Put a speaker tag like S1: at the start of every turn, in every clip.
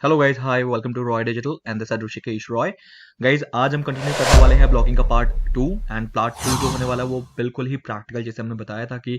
S1: Hello guys, hi, welcome to Roy digital and this is Rishikesh Roy. Guys, आज हम continue करने वाले हैं ब्लॉगिंग का पार्ट 2। एंड पार्ट 2 जो होने वाला है वो बिल्कुल ही प्रैक्टिकल, जैसे हमने बताया था कि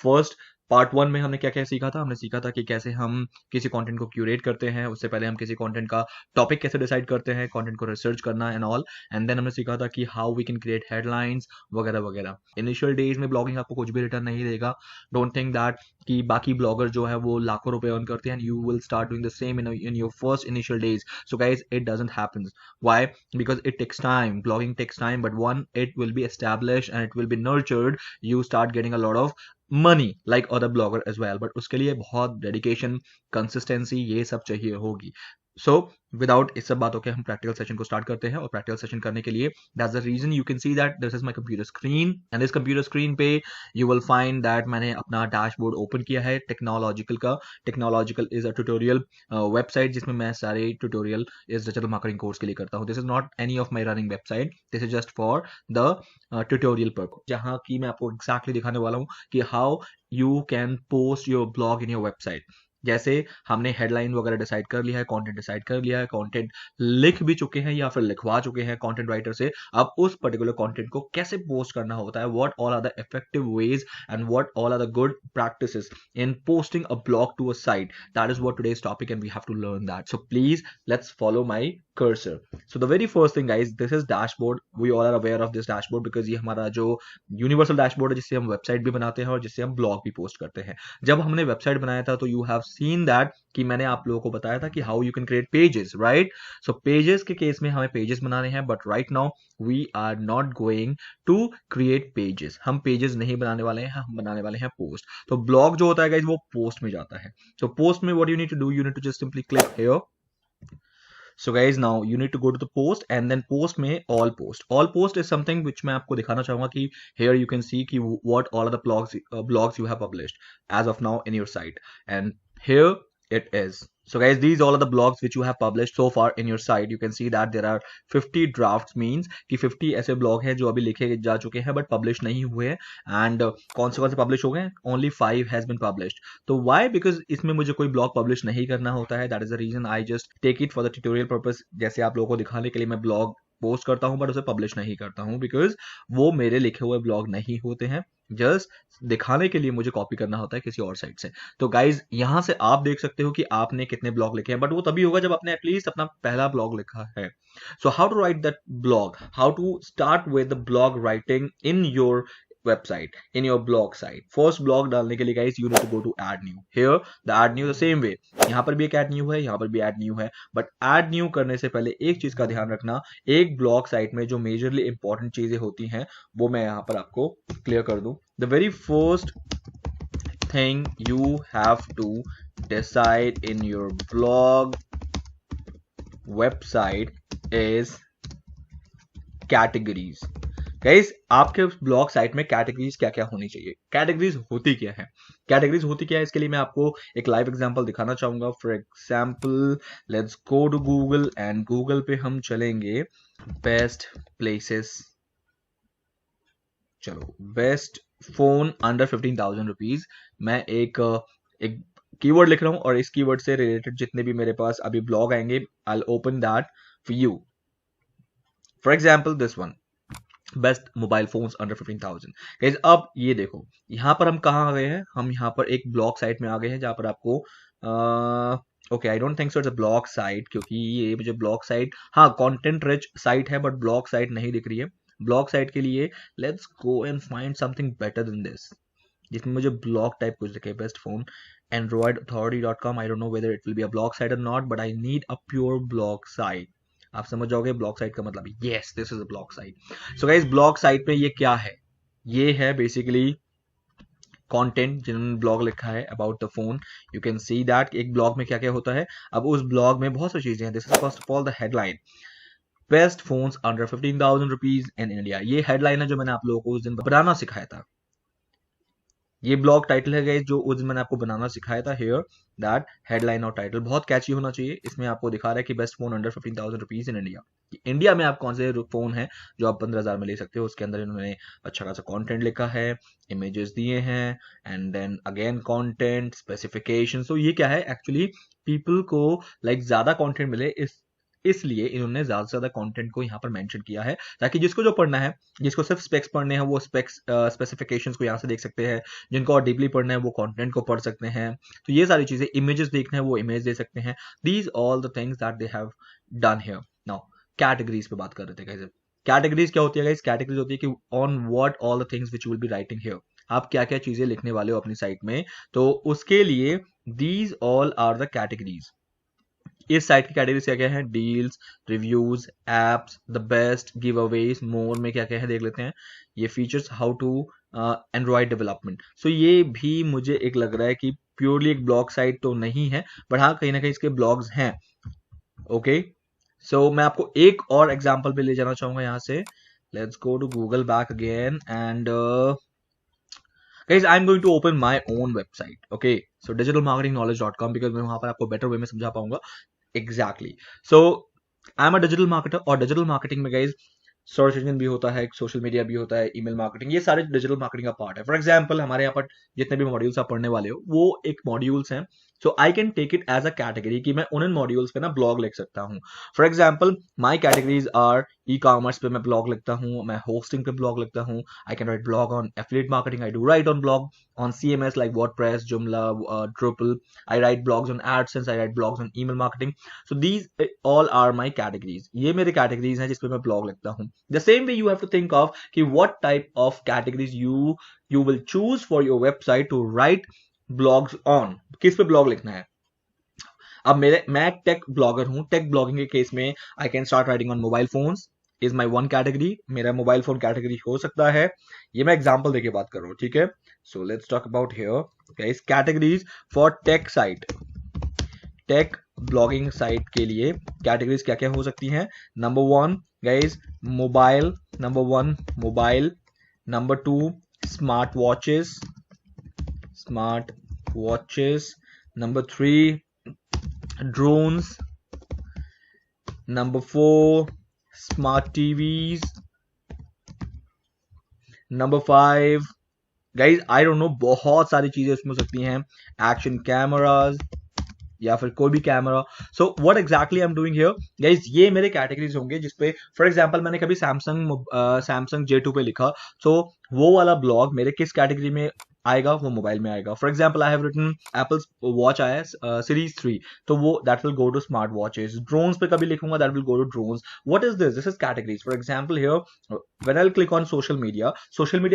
S1: फर्स्ट पार्ट 1 में हमने क्या क्या सीखा था। हमने सीखा था कि कैसे हम किसी कंटेंट को क्यूरेट करते हैं, उससे पहले हम किसी कंटेंट का टॉपिक कैसे डिसाइड करते हैं, कंटेंट को रिसर्च करना एंड ऑल। एंड देन हमने सीखा था कि how we can create headlines वगैरह वगैरह। इनिशियल डेज में ब्लॉगिंग आपको कुछ भी रिटर्न नहीं देगा। डोंट थिंक दैट कि बाकी ब्लॉगर जो है वो लाखों रुपए अर्न करते हैं and you will start doing the same in your first initial days. So guys, it doesn't happen. Why? Because it takes time. Blogging takes time, but one, it will be established and it will be nurtured. You start getting a lot of money like other blogger as well. But उसके लिए बहुत dedication, consistency ये सब चाहिए होगी. So without इस सब बातों के हम प्रैक्टिकल सेशन को स्टार्ट करते हैं। और प्रैक्टिकल सेशन करने के लिए that's the reason you can see that this is my computer screen and this computer screen पे यू विल फाइंड दैट मैंने अपना डैशबोर्ड ओपन किया है टेक्नोलॉजिकल का। Technological is a tutorial website जिसमें मैं सारे ट्यूटोरियल इस डिजिटल मार्केटिंग कोर्स के लिए करता हूँ। This is not any of my running website, this is just for the tutorial purpose, जहाँ की मैं आपको एग्जैक्टली दिखाने वाला हूँ कि how you can post your blog in your website. जैसे हमने हेडलाइन वगैरह डिसाइड कर लिया है, कंटेंट डिसाइड कर लिया है, कंटेंट लिख भी चुके हैं या फिर लिखवा चुके हैं कंटेंट राइटर से। अब उस पर्टिकुलर कंटेंट को कैसे पोस्ट करना होता है, what all are the effective ways and what all are the good practices in posting a blog to a site. That is what today's topic and we have to learn that. So please let's follow my cursor. So the very first thing guys, this is dashboard. We all are aware of this dashboard because ये हमारा जो universal dashboard है जिससे हम website भी बनाते हैं और जिससे हम ब्लॉग भी पोस्ट करते हैं। जब हमने वेबसाइट बनाया था तो यू हैव सीन दैट कि मैंने आप लोगों को बताया था कि how you can create pages, right. So pages के केस में हमें पेजेस बनाने हैं, but right now we are not going to create pages. हम पेजेस नहीं बनाने वाले हैं, हम बनाने वाले हैं पोस्ट। तो ब्लॉग जो होता है गाइज वो पोस्ट में जाता है। तो पोस्ट में what you need to do, you need to just simply click here. So guys, now you need to go to the post and then post में all post is something which मैं आपको दिखाना चाहूंगा कि here you can see कि what all of the blogs you have published as of now in your site, and here it is. So guys, these all are the blogs which you have published so far in your site. You can see that there are 50 drafts, means कि 50 ऐसे blog हैं जो अभी लिखे जा चुके हैं but publish नहीं हुए हैं। एंड कौन से पब्लिश हो गए? Only 5 has been published. तो व्हाई? बिकॉज इसमें मुझे कोई ब्लॉग पब्लिश नहीं करना होता है। That is the reason I just take it for the tutorial purpose. जैसे आप लोगों को दिखाने के लिए मैं ब्लॉग पोस्ट करता हूं बट उसे पब्लिश नहीं करता हूं, बिकॉज वो मेरे लिखे हुए ब्लॉग नहीं होते हैं। जस्ट दिखाने के लिए मुझे कॉपी करना होता है किसी और साइट से। तो गाइज, यहां से आप देख सकते हो कि आपने कितने ब्लॉग लिखे हैं, बट वो तभी होगा जब आपने एटलीस्ट अपना पहला ब्लॉग लिखा है। So how to write that blog, how to start with the blog writing in your website, in your blog site. First blog डालने के लिए guys you need to go to add new. Here the add new the same way, यहाँ पर भी एक add new है, यहाँ पर भी add new है, but add new करने से पहले एक चीज का ध्यान रखना। एक ब्लॉग साइट में जो मेजरली इंपॉर्टेंट चीजें होती हैं वो मैं यहाँ पर आपको क्लियर कर दूं। The very first thing you have to decide in your blog website is categories. Guys, आपके ब्लॉग साइट में कैटेगरीज क्या क्या होनी चाहिए? कैटेगरीज होती क्या है? कैटेगरीज होती क्या है, इसके लिए मैं आपको एक लाइव एग्जांपल दिखाना चाहूंगा। For example, let's go to Google and Google पे हम चलेंगे बेस्ट प्लेसेस। चलो, बेस्ट फोन अंडर 15,000 रुपीज। मैं एक एक कीवर्ड लिख रहा हूं और इस कीवर्ड से रिलेटेड जितने भी मेरे पास अभी ब्लॉग आएंगे, I will open that for you. For example this one, best mobile phones under 15,000। Guys, अब ये देखो, यहाँ पर हम कहाँ आ गए हैं? हम यहाँ पर एक ब्लॉग साइट में आ गए हैं जहाँ पर आपको okay, I don't think so it's a blog site, क्योंकि ये मुझे ब्लॉग साइट, हाँ, कंटेंट रिच साइट है बट ब्लॉग साइट नहीं दिख रही है। ब्लॉग साइट के लिए let's go and find something better than this, जिसमें मुझे ब्लॉग टाइप कुछ दिखे। Best phone androidauthority.com, I don't know whether it will be a blog site और not, but I need a pure blog site. आप समझ जाओगे blog site का मतलब, yes, this is a blog site. So guys, blog site पे ये क्या है? ये है बेसिकली कंटेंट जिन्होंने ब्लॉग लिखा है about the phone. You can see that एक ब्लॉग में क्या क्या होता है। अब उस ब्लॉग में बहुत सारी चीजें हैं। This is first of all the headline, best phones under 15,000 rupees in India. ये हेडलाइन है जो मैंने आप लोगों को उस दिन बनाना सिखाया था। ये ब्लॉग टाइटल है गाइस जो उस दिन मैंने आपको बनाना सिखाया था हियर, दैट हेडलाइन और टाइटल बहुत कैची होना चाहिए। इसमें आपको दिखा रहा है कि best phone under 15,000 rupees in India. India में आप कौन से फोन है जो आप 15,000 में ले सकते हो, उसके अंदर इन्होंने अच्छा खासा कंटेंट लिखा है, इमेजेस दिए हैं, and then again content specification. तो ये क्या है एक्चुअली, पीपल को लाइक ज्यादा कंटेंट मिले, इसलिए इन्होंने ज्यादा से ज्यादा कंटेंट को यहाँ पर मेंशन किया है, ताकि जिसको जो पढ़ना है, जिसको सिर्फ स्पेक्स पढ़ने हैं वो स्पेक्स स्पेसिफिकेशंस को यहाँ से देख सकते हैं, जिनको और डीपली पढ़ना है वो कंटेंट को पढ़ सकते हैं। तो ये सारी चीजें, इमेजेस देखना है वो इमेज दे सकते हैं। These all the things that they have done here. Now categories पे बात कर रहे थे गाइस। कैटेगरीज क्या होती है गाइस? कैटेगरीज होती है कि on what all the things which you will be writing here, आप क्या क्या चीजें लिखने वाले हो अपनी साइट में। तो उसके लिए these all are the categories. इस साइट की कैटेगरीज क्या क्या है? Deals, reviews, apps, the best, giveaways, more में क्या क्या है देख लेते हैं। ये features, how to Android development. So ये भी मुझे एक लग रहा है कि प्योरली एक ब्लॉग साइट तो नहीं है, बट हाँ कहीं ना कहीं इसके ब्लॉग्स हैं। ओके, सो मैं आपको एक और एग्जाम्पल पे ले जाना चाहूंगा यहाँ से। Let's go to Google back again and guys, I'm going to open my own website. Okay, so digitalmarketingknowledge.com, because मैं वहां पर आपको बेटर वे में समझा पाऊंगा। Exactly, so I am a digital marketer, और डिजिटल मार्केटिंग में गाइज सर्च इंजन भी होता है, सोशल मीडिया भी होता है, ईमेल मार्केटिंग, ये सारे डिजिटल मार्केटिंग का पार्ट है। फॉर एग्जांपल हमारे यहाँ पर जितने भी मॉड्यूल्स आप पढ़ने वाले हो वो एक मॉड्यूल्स हैं। So I can take it as a category कि मैं उन मॉड्यूल्स पे ना ब्लॉग लिख सकता हूँ। For example my categories R e commerce पे मैं ब्लॉग लिखता हूँ, मैं होस्टिंग पे ब्लॉग लिखता हूँ, आई can right blog on affiliate marketing, I do right on blog on CMS like WordPress, Joomla, Drupal. I write blogs on AdSense, I write blogs on email marketing. So these all are my categories. ये मेरे categories हैं जिस पे मैं blog लिखता हूँ। The same way you have to think of कि what type of categories you will choose for your website to write blogs on. किस पे blog लिखना है? अब मैं टेक ब्लॉगर हूं। टेक ब्लॉगिंग के केस में I can start writing on mobile phones, is my one category. मेरा मोबाइल फोन कैटेगरी हो सकता है। ये मैं एग्जांपल देके बात कर रहा हूँ, ठीक है। सो let's talk about here guys categories for tech site. Tech blogging site के लिए कैटेगरीज क्या क्या हो सकती हैं? Number one guys mobile, number one mobile. Number two smart watches, smart watches. Number three drones. Number 4 smart TVs. Number 5 guys I don't know, बहुत सारी चीजें इसमें हो सकती हैं। एक्शन कैमराज या फिर कोई भी camera. So what exactly I am doing here guys, ये मेरे कैटेगरीज होंगे जिसपे फॉर एग्जांपल मैंने कभी सैमसंग J2 पे लिखा, सो वो वाला ब्लॉग मेरे किस कैटेगरी में आएगा? वो मोबाइल में आएगा। For example I have written Apple's watch आया है सीरीज 3, तो वो that will go to smart watches. Drones पे कभी लिखूंगा, that will go to drones. What is this? This is categories. For example here when I will click on social media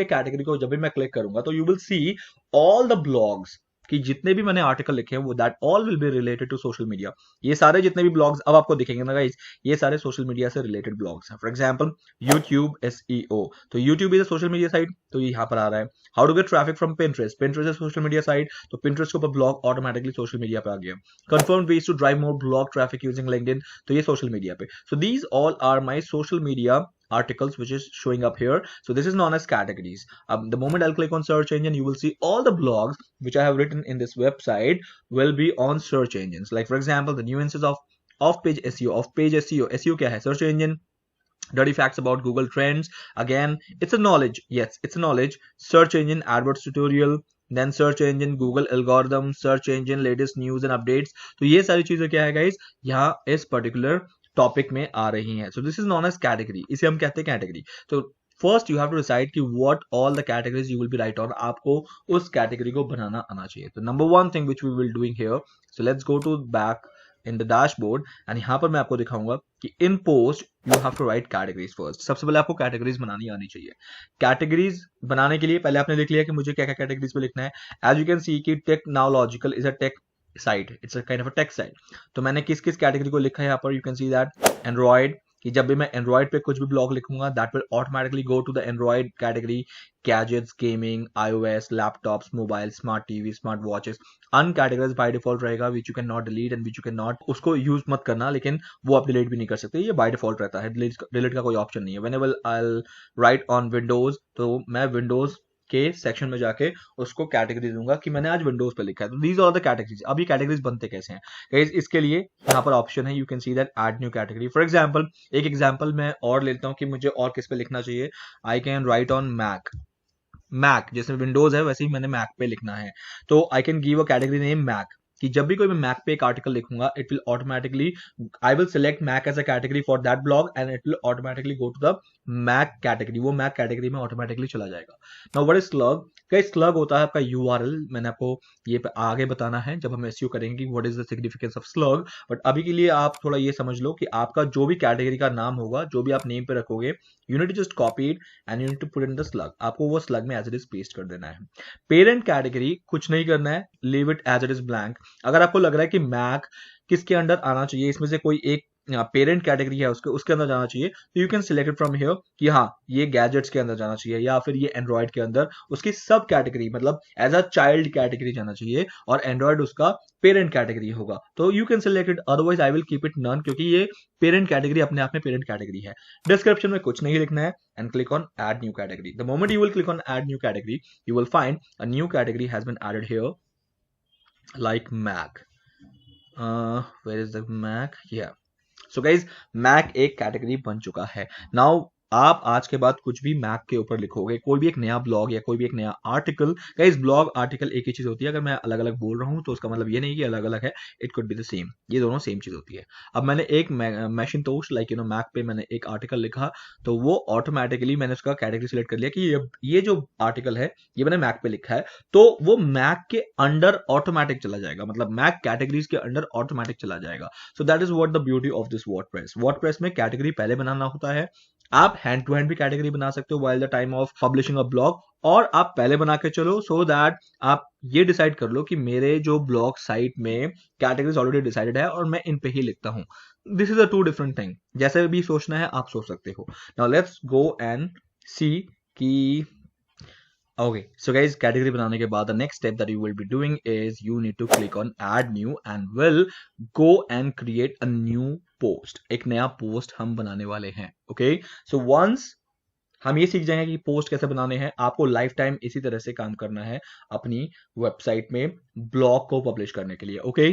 S1: category को जब भी मैं क्लिक करूंगा तो you will see all the blogs कि जितने भी मैंने आर्टिकल लिखे हैं वो that all will be related to social media. ये सारे जितने भी ब्लॉग्स अब आपको दिखेंगे ना गाइस, ये सारे सोशल मीडिया से रिलेटेड ब्लॉग्स हैं। फॉर एग्जांपल यूट्यूब SEO, तो YouTube is a social media site, तो ये यहाँ पर आ रहा है। How to get traffic from Pinterest, Pinterest is social media site, तो पिंटरेस्ट के ऊपर ब्लॉग ऑटोमेटिकली सोशल मीडिया पे आ गया। Confirm ways to drive more blog traffic using LinkedIn, तो ये सोशल मीडिया पे। So these all are my social media articles which is showing up here. So this is known as categories. The moment I'll click on search engine, you will see all the blogs which I have written in this website will be on search engines. Like for example, the nuances of off-page SEO. Off-page SEO, SEO क्या है? Search engine. Dirty facts about Google Trends. Again, it's a knowledge. Yes, it's a knowledge. Search engine AdWords tutorial. Then search engine Google algorithm. Search engine latest news and updates. तो ये सारी चीजें क्या है guys? यहाँ इस particular topic में आ रही हैं। So this is known as category, इसे हम कहते हैं कैटेगरी। तो first you have to decide कि what all the categories you will be write on, आपको उस कैटेगरी को बनाना आना चाहिए। तो number one thing which we will doing here, so let's go to back in the dashboard and यहाँ पर मैं आपको दिखाऊंगा कि in post you have to write categories first. सबसे पहले आपको कैटेगरीज बनानी आनी चाहिए। कैटेगरीज बनाने के लिए पहले आपने देख लिया कि मुझे क्या क्या कैटेगरीज पे लिखना है। एज यू कैन सी कि technological is a tech site, it's a kind of a tech site. तो मैंने किस किस कैटेगरी को लिखा है यहाँ पर, you can see that Android, कि जब भी मैं एंड्रॉइड पे कुछ भी ब्लॉग लिखूंगा that will automatically go to the Android category. Gadgets, gaming, iOS, laptops, mobile, smart TV, smart watches, uncategorize by default रहेगा, which you can not delete and which you can not, उसको use मत करना, लेकिन वो आप delete भी नहीं कर सकते, ये बाय डिफॉल्ट रहता है, डिलीट का कोई ऑप्शन नहीं है। Whenever I will write on Windows, तो मैं विंडोज के सेक्शन में जाके उसको कैटेगरी दूंगा कि मैंने आज विंडोज पे लिखा है। तो दीज आर द कैटेगरीज। अब ये कैटेगरीज बनते कैसे हैं गाइस, इसके लिए यहाँ पर ऑप्शन है, you can see that add new category. For example, एक एग्जांपल मैं और लेता हूँ कि मुझे और किस पे लिखना चाहिए। I can write on Mac. Mac जैसे विंडोज है वैसे ही मैंने मैक पे लिखना है, तो I can give a category name Mac, कि जब भी कोई मैं मैक पे एक आर्टिकल लिखूंगा it will automatically, I will select Mac as a category for that blog and it will automatically go to the Mac category, वो Mac category में ऑटोमेटिकली चला जाएगा। Now what is slug? क्या स्लग होता है आपका यूआरएल, मैंने आपको ये आगे बताना है जब हम एसईओ करेंगे कि what is the significance of slug. But अभी के लिए आप थोड़ा ये समझ लो कि आपका जो भी कैटेगरी का नाम होगा, जो भी आप नेम पे रखोगे, you need to just copy it and you need to put in the slug, आपको वो स्लग में एज इट इज पेस्ट कर देना है। पेरेंट कैटेगरी कुछ नहीं करना है, leave it as it is blank. अगर आपको लग रहा है कि मैक किसके अंडर आना चाहिए, इसमें से कोई एक पेरेंट कैटेगरी है उसके अंदर जाना चाहिए, तो you can select it from here कि हाँ ये गैजेट्स के अंदर जाना चाहिए, या फिर ये एंड्रॉइड के अंदर उसकी सब कैटेगरी, मतलब एज अ चाइल्ड कैटेगरी जाना चाहिए, और एंड्रॉइड उसका पेरेंट कैटेगरी होगा, तो you can select it. Otherwise I will keep it none, क्योंकि ये पेरेंट कैटेगरी अपने आप में पेरेंट कैटेगरी है। डिस्क्रिप्शन में कुछ नहीं लिखना है and click on add new category. The moment you will click on add new category, you will find a new category has been added here, like Mac. Where is the Mac? Yeah. So guys, Mac एक category बन चुका है। Now आप आज के बाद कुछ भी मैक के ऊपर लिखोगे, कोई भी एक नया ब्लॉग या कोई भी एक नया आर्टिकल, गाइस ब्लॉग आर्टिकल एक ही चीज होती है। अगर मैं अलग अलग बोल रहा हूं तो उसका मतलब ये नहीं कि अलग अलग है, it could be the same, ये दोनों सेम चीज होती है। अब मैंने एक मैशिंतोश लाइक मैक पे मैंने एक आर्टिकल लिखा, तो वो ऑटोमेटिकली मैंने उसका कैटेगरी सिलेक्ट कर लिया कि ये जो आर्टिकल है ये मैंने मैक पे लिखा है, तो वो मैक के अंडर ऑटोमेटिक चला जाएगा, मतलब मैक कैटेगरीज के अंडर ऑटोमेटिक चला जाएगा। So that is what the beauty of this WordPress. WordPress में कैटेगरी पहले बनाना होता है, आप हैंड टू हैंड भी कैटेगरी बना सकते हो while the time of publishing a blog, और आप पहले बना के चलो सो दैट आप ये डिसाइड कर लो कि मेरे जो ब्लॉग साइट में कैटेगरीज ऑलरेडी डिसाइडेड है और मैं इन पे ही लिखता हूं। This is a two different thing, जैसे भी सोचना है आप सोच सकते हो। Now let's go and see कि okay, so guys, category बनाने के बाद the next step that you will be doing is you need to click on add new and will go and create a new post। एक नया post हम बनाने वाले हैं। okay, so once हम ये सीख जाएंगे कि पोस्ट कैसे बनाने हैं, आपको लाइफ टाइम इसी तरह से काम करना है अपनी वेबसाइट में ब्लॉग को पब्लिश करने के लिए। Okay,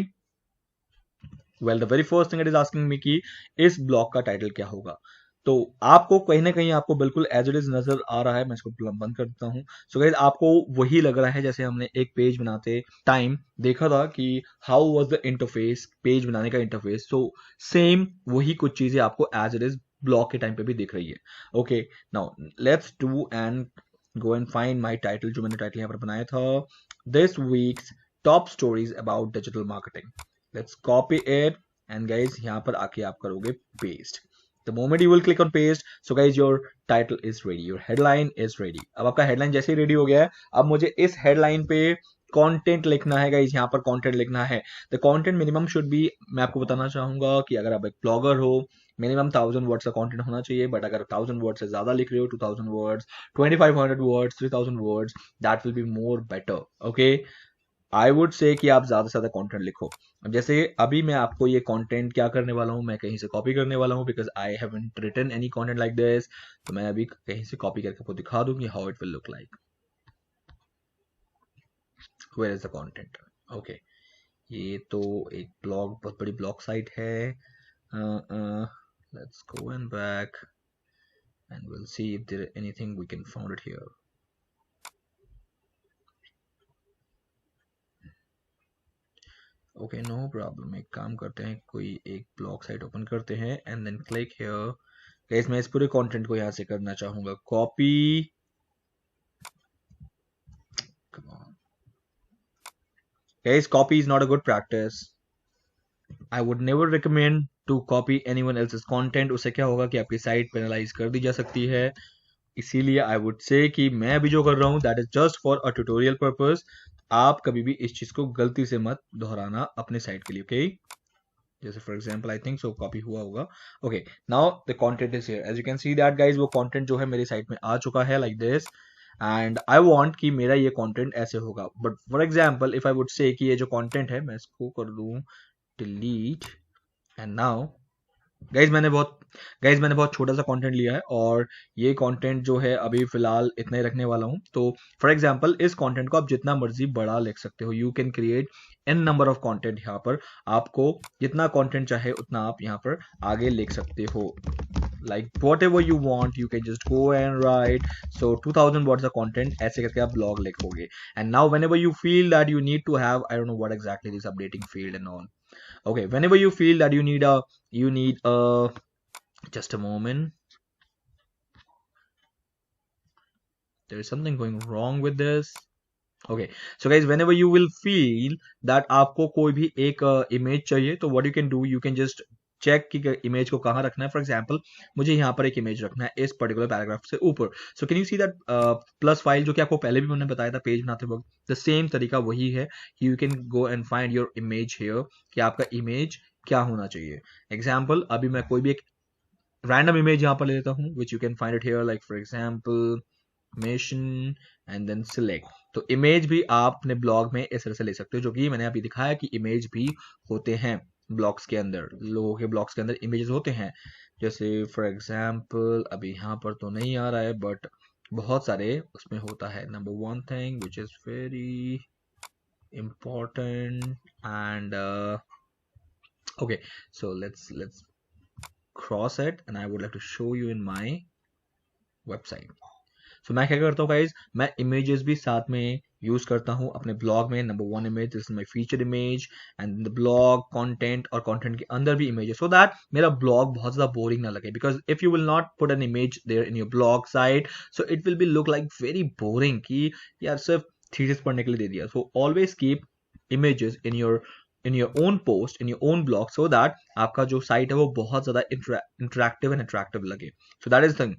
S1: well the very first thing it is asking me कि इस ब्लॉग का टाइटल क्या होगा। तो आपको कहीं ना कहीं आपको बिल्कुल एज इट इज नजर आ रहा है, मैं इसको बंद कर देता हूँ। सो गाइस, आपको वही लग रहा है जैसे हमने एक पेज बनाते टाइम देखा था कि how was the interface, page बनाने का इंटरफेस। सो सेम वही कुछ चीजें आपको एज इट इज ब्लॉग के टाइम पे भी दिख रही है। Okay, now let's do and go and find my title, जो मैंने टाइटल यहाँ पर बनाया था, this weeks top stories about digital marketing. Let's copy it and guys यहाँ पर आके आप करोगे paste. The moment you will click on paste, so guys your title is ready, your headline is ready। अब आपका हेडलाइन जैसे ही ready हो गया है, अब मुझे इस हेडलाइन पे कंटेंट लिखना है गाइस, यहाँ पर कंटेंट लिखना है। The content minimum should be, मैं आपको बताना चाहूंगा कि अगर आप एक ब्लॉगर हो, मिनिमम 1000 वर्ड्स का कंटेंट होना चाहिए, बट अगर 1000 वर्ड्स से ज्यादा लिख रहे हो, 2000 words, 2500 words, 3000 words, that will be more better. Okay, I would say कि आप ज्यादा से ज्यादा कंटेंट लिखो। अब जैसे अभी मैं आपको ये कंटेंट क्या करने वाला हूँ, मैं कहीं से कॉपी करने वाला हूँ, because I haven't written any content like this. तो मैं अभी कहीं से कॉपी करके आपको दिखा दूंगी how it will look like. Where is the content? Okay, ये तो एक ब्लॉग, बहुत बड़ी ब्लॉग साइट है। Let's go and back and will see if there anything we can found it here. Okay, no problem, एक काम करते हैं, कोई एक ब्लॉग साइट ओपन करते हैं and then click here. Guys, मैं इस पूरे कंटेंट को यहां से करना चाहूंगा copy. Guys, copy is not a good practice. I would never recommend to copy anyone else's content. उससे क्या होगा कि आपकी साइट पेनलाइज कर दी जा सकती है। इसीलिए आई वुड से कि मैं अभी जो कर रहा हूं that is just for a tutorial purpose. आप कभी भी इस चीज को गलती से मत दोहराना अपने साइट के लिए। ओके, जैसे for example I think so copy हुआ होगा। Okay, now the content is here, as you can see that guys, वो कंटेंट जो है मेरी साइट में आ चुका है like this, and I want कि मेरा ये कंटेंट ऐसे होगा। But for example if I would say कि ये जो कंटेंट है मैं इसको कर दूं डिलीट, एंड नाउ गाइज मैंने बहुत छोटा सा कंटेंट लिया है और ये कंटेंट जो है अभी फिलहाल इतना ही रखने वाला हूँ। तो फॉर एग्जांपल इस कंटेंट को आप जितना मर्जी बड़ा लिख सकते हो, you can create an number of content. यहाँ पर आपको जितना कंटेंट चाहे उतना आप यहाँ पर आगे लिख सकते हो, like whatever you want you can just go and write। so 2000 words of content ऐसे करके आप blog लिखोगे। and now whenever you feel that you need to have, I don't know what exactly this updating field and all, okay, whenever you feel that you need a just a moment, there is something going wrong with this। okay, so guys whenever you will feel that आपको कोई भी एक image चाहिए, तो what you can do, you can just check कि image को कहाँ रखना है। फॉर एग्जाम्पल मुझे यहाँ पर एक इमेज रखना है इस पर्टिकुलर पैराग्राफ से ऊपर। So can you see that plus file जो कि आपको पहले भी मैंने बताया था पेज बनाते वक्त, द सेम तरीका वही है कि you can go and find your image here, कि आपका इमेज क्या होना चाहिए। एग्जाम्पल अभी मैं कोई भी एक रैंडम इमेज यहाँ पर ले लेता हूँ, which you can find it here, like for example mention and then select. तो इमेज भी आप अपने ब्लॉग में इस तरह से ले सकते हो, जो कि मैंने अभी दिखाया कि इमेज भी होते हैं ब्लॉग्स के अंदर, लोगों के ब्लॉग्स के अंदर इमेजेस होते हैं। जैसे फॉर एग्जांपल अभी यहाँ पर तो नहीं आ रहा है, बट बहुत सारे उसमें होता है। Number one thing which is very important and okay, so let's cross it and I would like to show you in my website। सो मैं क्या करता हूँ गाइज, मैं इमेजेस भी साथ में यूज करता हूँ अपने ब्लॉग में। Number one image, this is my feature image, and the blog content, और कंटेंट के अंदर भी इमेजेस, सो दैट मेरा ब्लॉग बहुत ज्यादा बोरिंग ना लगे। Because if you will not put an image there in your blog site, so it will be look like very boring कि यार सिर्फ थीसिस पढ़ने के लिए दे दिया। So always keep images in your own post, in your own blog, so that आपका जो साइट है वो बहुत ज्यादा इंटरेक्टिव एंड अट्रैक्टिव लगे। So that is thing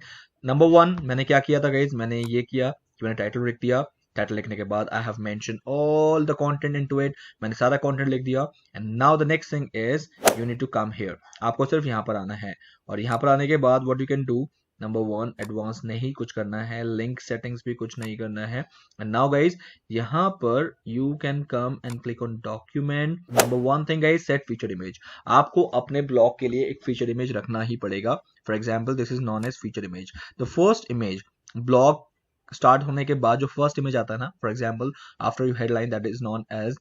S1: number one. मैंने क्या किया था गाइज, मैंने ये किया कि मैंने टाइटल लिख दिया। टाइटल लिखने के बाद I have mention all the content into it, मैंने सारा कंटेंट लिख दिया। And now the next thing is you need to come here, आपको सिर्फ यहाँ पर आना है। और यहाँ पर आने के बाद what you can do, number one, advance नहीं कुछ करना है, लिंक सेटिंग्स भी कुछ नहीं करना है। एंड नाउ गाइज यहाँ पर you can come and click on document. Number one thing guys, set feature image. आपको अपने ब्लॉग के लिए एक फीचर इमेज रखना ही पड़ेगा। For example this is known as feature image. The first image, blog start होने के बाद जो फर्स्ट इमेज आता है ना, for example after you headline, that is known as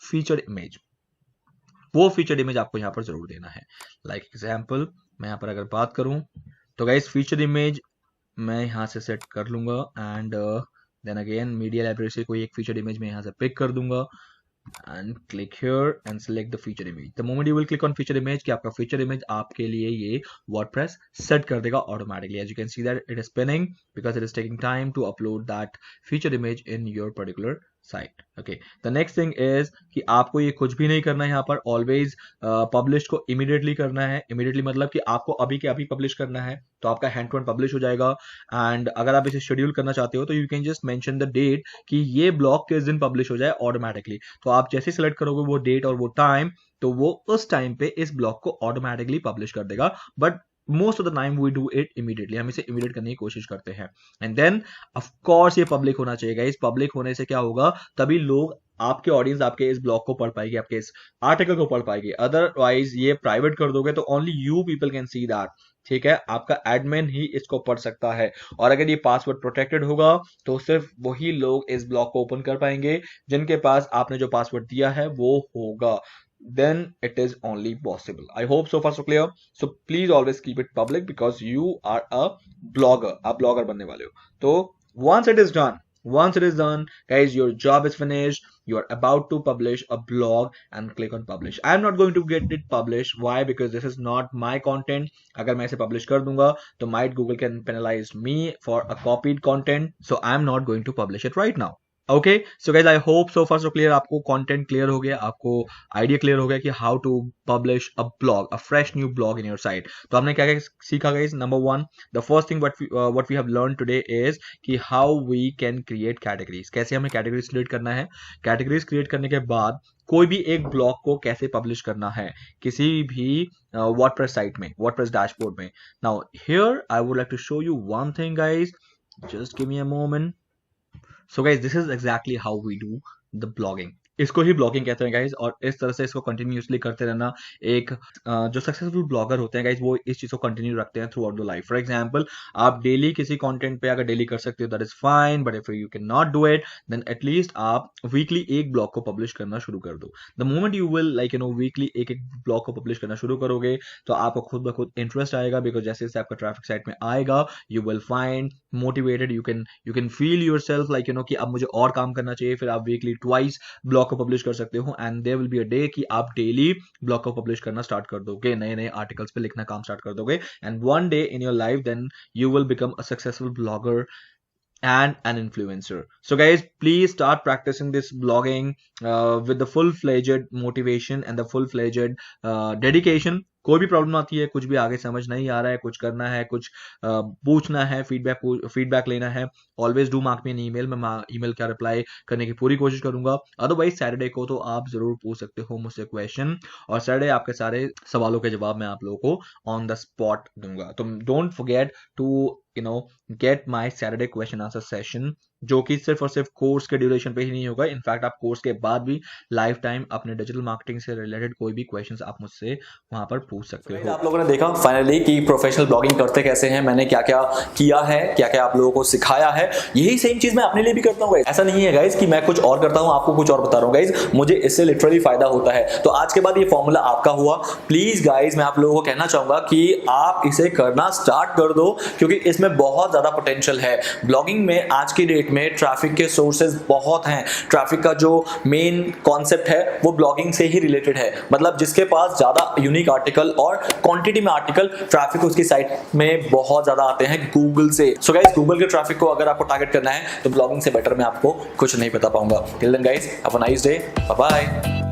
S1: feature image. वो फीचर इमेज आपको यहाँ पर जरूर देना है। लाइक एग्जाम्पल मैं यहाँ पर अगर बात करूं, तो गाइस फीचर इमेज मैं यहाँ से सेट कर लूंगा, and then again media library से कोई एक फीचर इमेज मैं यहाँ से पिक कर दूंगा and click here and select the feature image। the moment you will click on feature image, कि आपका feature image आपके लिए ये WordPress set कर देगा automatically। as you can see that it is spinning because it is taking time to upload that feature image in your particular site। okay, the next thing is कि आपको ये कुछ भी नहीं करना है यहाँ पर। always publish को immediately करना है। immediately मतलब कि आपको अभी के अभी publish करना है, तो आपका hand to hand publish हो जाएगा। and अगर आप इसे schedule करना चाहते हो तो you can just mention the date कि ये ब्लॉग किस दिन पब्लिश हो जाए ऑटोमेटिकली। तो आप जैसे सिलेक्ट करोगे वो डेट और वो टाइम, तो वो उस टाइम पे इस ब्लॉग को ऑटोमेटिकली पब्लिश कर देगा। But most of the time we do it immediately, हम इसे इमीडिएट करने की कोशिश करते हैं। एंड देन ऑफ कोर्स ये पब्लिक होना चाहिए। इस पब्लिक होने से क्या होगा, तभी लोग, आपके ऑडियंस आपके इस ब्लॉग को पढ़ पाएगी, आपके इस आर्टिकल को पढ़ पाएगी। अदरवाइज ये प्राइवेट कर दोगे तो only you people can see that. ठीक है, आपका एडमिन ही इसको पढ़ सकता है, और अगर ये पासवर्ड प्रोटेक्टेड होगा तो सिर्फ वही लोग इस ब्लॉग को ओपन कर पाएंगे जिनके पास आपने जो पासवर्ड दिया है वो होगा। then it is only possible। I hope so far so clear। so please always keep it public because you are a blogger, आप ब्लॉगर बनने वाले हो। तो once it is done guys, your job is finished, you are about to publish a blog and click on publish। I am not going to get it published, why? because this is not my content। अगर मैं इसे publish कर दूंगा तो might Google can penalize me for a copied content, so I am not going to publish it right now। Okay, so guys I hope so far so clear, आपको content clear हो गया, आपको idea clear हो गया कि how to publish a blog, a fresh new blog in your site. तो हमने क्या क्या सीखा guys. Number one, the first thing what we have learn today is कि how we can create categories, कैसे हमें कैटेगरीज क्रिएट करना है। कैटेगरीज क्रिएट करने के बाद कोई भी एक ब्लॉग को कैसे पब्लिश करना है किसी भी वर्डप्रेस साइट में, वर्डप्रेस डैशबोर्ड में। Now here I would like to show you one thing guys, just give me a moment. So guys, this is exactly how we do the blogging। इसको ही blogging कहते हैं guys, और इस तरह से इसको कंटिन्यूसली करते रहना एक जो सक्सेसफुल ब्लॉगर होते हैं गाइज वो इस चीज को कंटिन्यू रखते हैं throughout the life. For example, आप डेली किसी कंटेंट पे अगर डेली कर सकते हो that is fine, but if you can not do it then at least आप वीकली एक ब्लॉग को पब्लिश करना शुरू कर दो। The moment you will like weekly एक एक ब्लॉग को पब्लिश करना शुरू करोगे तो आपको खुद ब खुद इंटरेस्ट आएगा, बिकॉज जैसे जैसे आपका ट्रैफिक साइट में आएगा you will find motivated, you can feel yourself like कि अब मुझे और काम करना चाहिए। फिर आप वीकली ट्वाइस ब्लॉग को पब्लिश कर सकते हो, and there will be a day कि आप डेली ब्लॉग को पब्लिश करना स्टार्ट कर दोगे, नए नए आर्टिकल्स पे लिखना काम स्टार्ट कर दोगे, and one day in your life then you will become a successful blogger and an influencer. So guys, please start practicing this blogging with the full-fledged motivation and the full-fledged dedication. कोई भी problem आती है, कुछ भी आगे समझ नहीं आ रहा है, कुछ करना है, कुछ पूछना है, फीडबैक लेना है, always do mark me an email. मैं ईमेल का रिप्लाई करने की पूरी कोशिश करूंगा। अदरवाइज सैटरडे को तो आप जरूर पूछ सकते हो मुझसे क्वेश्चन, और सैटरडे आपके सारे सवालों के जवाब मैं आप लोगों को ऑन द स्पॉट दूंगा। तो don't forget to get my Saturday question answer session, जो कि सिर्फ और सिर्फ कोर्स के ड्यूरेशन पे ही नहीं होगा। इनफैक्ट आप कोर्स के बाद भी लाइफ टाइम अपने डिजिटल मार्केटिंग से रिलेटेड कोई भी क्वेश्चंस आप मुझसे वहां पर पूछ सकते हो।
S2: आप लोगों ने देखा फाइनली कि प्रोफेशनल ब्लॉगिंग करते कैसे हैं, मैंने क्या क्या किया है, क्या क्या आप लोगों को सिखाया है। यही सेम चीज मैं अपने लिए भी करता हूँ। ऐसा नहीं है गाइज कि मैं कुछ और करता हूँ आपको कुछ और बता रहा हूँ। गाइज मुझे इससे लिटरली फायदा होता है। तो आज के बाद ये फॉर्मूला आपका हुआ। प्लीज गाइज मैं आप लोगों को कहना चाहूंगा कि आप इसे करना स्टार्ट कर दो, क्योंकि इसमें बहुत ज्यादा पोटेंशियल है। ब्लॉगिंग में आज की डेट में ट्रैफिक के सोर्सेज बहुत हैं। ट्रैफिक का जो मेन कॉन्सेप्ट है वो ब्लॉगिंग से ही रिलेटेड है। मतलब जिसके पास ज्यादा यूनिक आर्टिकल और क्वांटिटी में आर्टिकल, ट्रैफिक उसकी साइट में बहुत ज्यादा आते हैं गूगल से। सो गाइस गूगल के ट्रैफिक को अगर आपको टारगेट करना है तो ब्लॉगिंग से बेटर मैं आपको कुछ नहीं बता पाऊंगा। Till then guys have a nice day, bye bye.